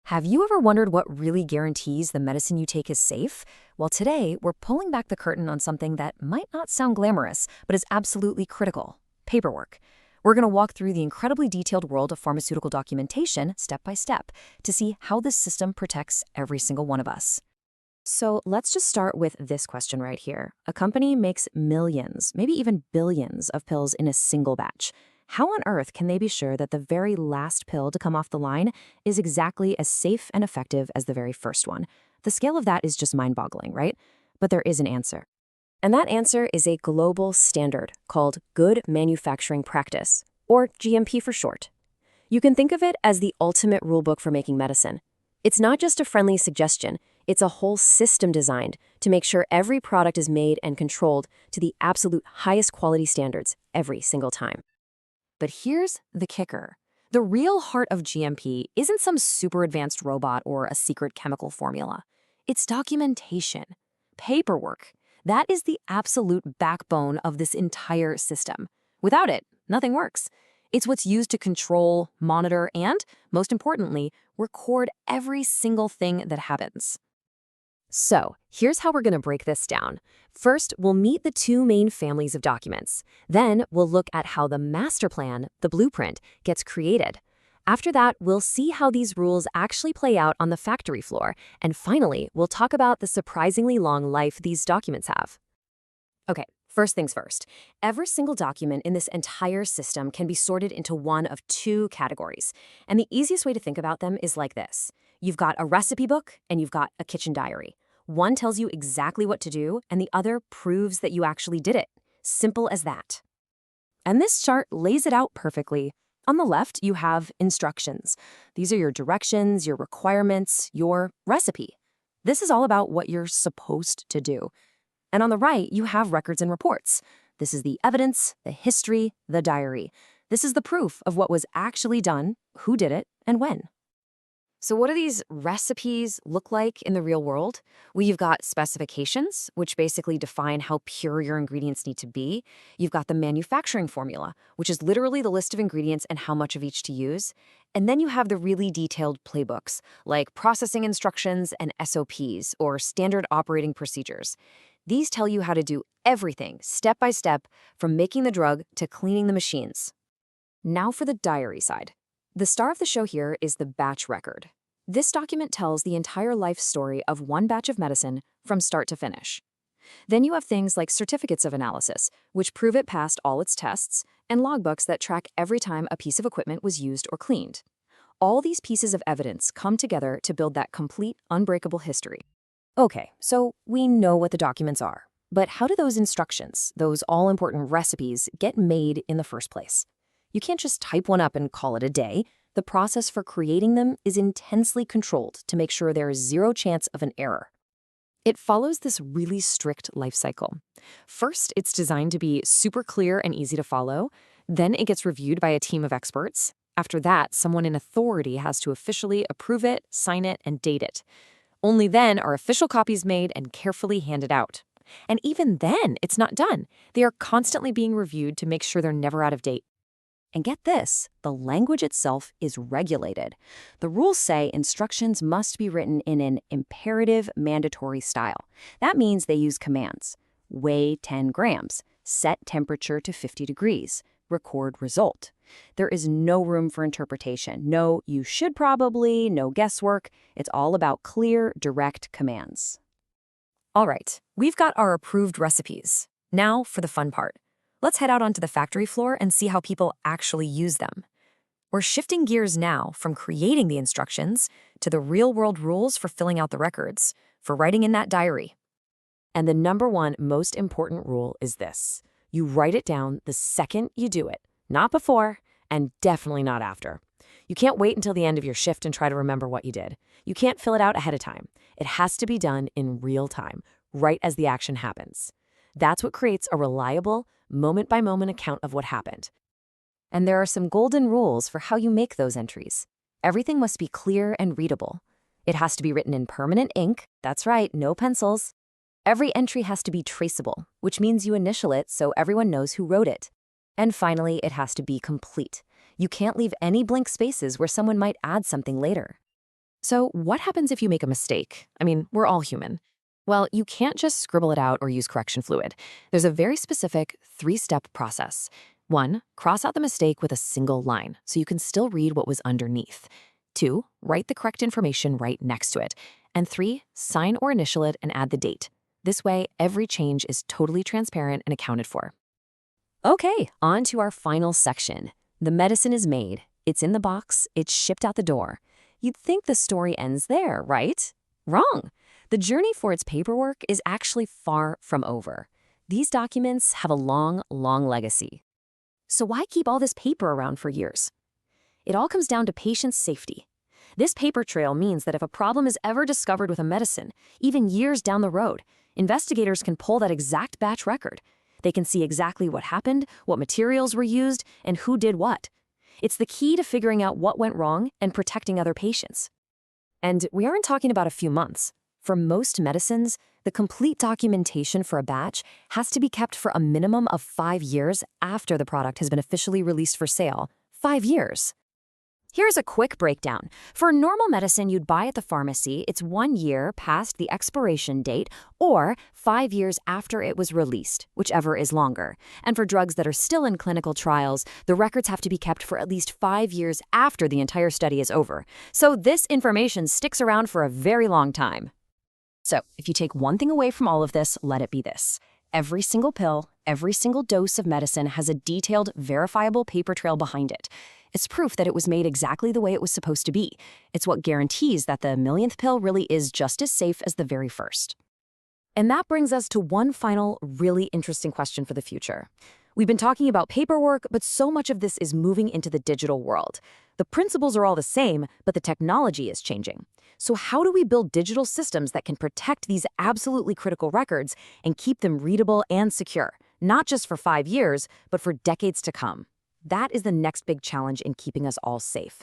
Have you ever wondered what really guarantees the medicine you take is safe? Well, today, we're pulling back the curtain on something that might not sound glamorous, but is absolutely critical: paperwork. We're going to walk through the incredibly detailed world of pharmaceutical documentation step by step to see how this system protects every single one of us. So let's just start with this question right here. A company makes millions, maybe even billions of pills in a single batch. How on earth can they be sure that the very last pill to come off the line is exactly as safe and effective as the very first one? The scale of that is just mind-boggling, right? But there is an answer. And that answer is a global standard called Good Manufacturing Practice, or GMP for short. You can think of it as the ultimate rulebook for making medicine. It's not just a friendly suggestion, it's a whole system designed to make sure every product is made and controlled to the absolute highest quality standards every single time. But here's the kicker. The real heart of GMP isn't some super advanced robot or a secret chemical formula. It's documentation, paperwork. That is the absolute backbone of this entire system. Without it, nothing works. It's what's used to control, monitor, and, most importantly, record every single thing that happens. So, here's how we're going to break this down. First, we'll meet the two main families of documents. Then, we'll look at how the master plan, the blueprint, gets created. After that, we'll see how these rules actually play out on the factory floor. And finally, we'll talk about the surprisingly long life these documents have. Okay, first things first. Every single document in this entire system can be sorted into one of two categories. And the easiest way to think about them is like this. You've got a recipe book and you've got a kitchen diary. One tells you exactly what to do, and the other proves that you actually did it. Simple as that. And this chart lays it out perfectly. On the left, you have instructions. These are your directions, your requirements, your recipe. This is all about what you're supposed to do. And on the right, you have records and reports. This is the evidence, the history, the diary. This is the proof of what was actually done, who did it, and when. So what do these recipes look like in the real world? Well, you've got specifications, which basically define how pure your ingredients need to be. You've got the manufacturing formula, which is literally the list of ingredients and how much of each to use. And then you have the really detailed playbooks, like processing instructions and SOPs, or standard operating procedures. These tell you how to do everything, step by step, from making the drug to cleaning the machines. Now for the diary side. The star of the show here is the batch record. This document tells the entire life story of one batch of medicine from start to finish. Then you have things like certificates of analysis, which prove it passed all its tests, and logbooks that track every time a piece of equipment was used or cleaned. All these pieces of evidence come together to build that complete, unbreakable history. Okay, so we know what the documents are, but how do those instructions, those all-important recipes, get made in the first place? You can't just type one up and call it a day. The process for creating them is intensely controlled to make sure there is zero chance of an error. It follows this really strict life cycle. First, it's designed to be super clear and easy to follow. Then it gets reviewed by a team of experts. After that, someone in authority has to officially approve it, sign it, and date it. Only then are official copies made and carefully handed out. And even then, it's not done. They are constantly being reviewed to make sure they're never out of date. And get this, the language itself is regulated. The rules say instructions must be written in an imperative mandatory style. That means they use commands. Weigh 10 grams, set temperature to 50 degrees, record result. There is no room for interpretation. No, you should probably, no guesswork. It's all about clear, direct commands. All right, we've got our approved recipes. Now for the fun part. Let's head out onto the factory floor and see how people actually use them. We're shifting gears now from creating the instructions to the real-world rules for filling out the records, for writing in that diary. And the number one most important rule is this. You write it down the second you do it, not before, and definitely not after. You can't wait until the end of your shift and try to remember what you did. You can't fill it out ahead of time. It has to be done in real time, right as the action happens. That's what creates a reliable, moment-by-moment account of what happened. And there are some golden rules for how you make those entries. Everything must be clear and readable. It has to be written in permanent ink. That's right, no pencils. Every entry has to be traceable, which means you initial it so everyone knows who wrote it. And finally, it has to be complete. You can't leave any blank spaces where someone might add something later. So what happens if you make a mistake? I mean, we're all human. Well, you can't just scribble it out or use correction fluid. There's a very specific three-step process. 1, cross out the mistake with a single line so you can still read what was underneath. 2, write the correct information right next to it. And 3, sign or initial it and add the date. This way, every change is totally transparent and accounted for. Okay, on to our final section. The medicine is made. It's in the box. It's shipped out the door. You'd think the story ends there, right? Wrong. The journey for its paperwork is actually far from over. These documents have a long, long legacy. So why keep all this paper around for years? It all comes down to patient safety. This paper trail means that if a problem is ever discovered with a medicine, even years down the road, investigators can pull that exact batch record. They can see exactly what happened, what materials were used, and who did what. It's the key to figuring out what went wrong and protecting other patients. And we aren't talking about a few months. For most medicines, the complete documentation for a batch has to be kept for a minimum of 5 years after the product has been officially released for sale. 5 years. Here's a quick breakdown. For normal medicine you'd buy at the pharmacy, it's 1 year past the expiration date or 5 years after it was released, whichever is longer. And for drugs that are still in clinical trials, the records have to be kept for at least 5 years after the entire study is over. So this information sticks around for a very long time. So if you take one thing away from all of this, let it be this. Every single pill, every single dose of medicine has a detailed, verifiable paper trail behind it. It's proof that it was made exactly the way it was supposed to be. It's what guarantees that the millionth pill really is just as safe as the very first. And that brings us to one final, really interesting question for the future. We've been talking about paperwork, but so much of this is moving into the digital world. The principles are all the same, but the technology is changing. So how do we build digital systems that can protect these absolutely critical records and keep them readable and secure, not just for 5 years, but for decades to come? That is the next big challenge in keeping us all safe.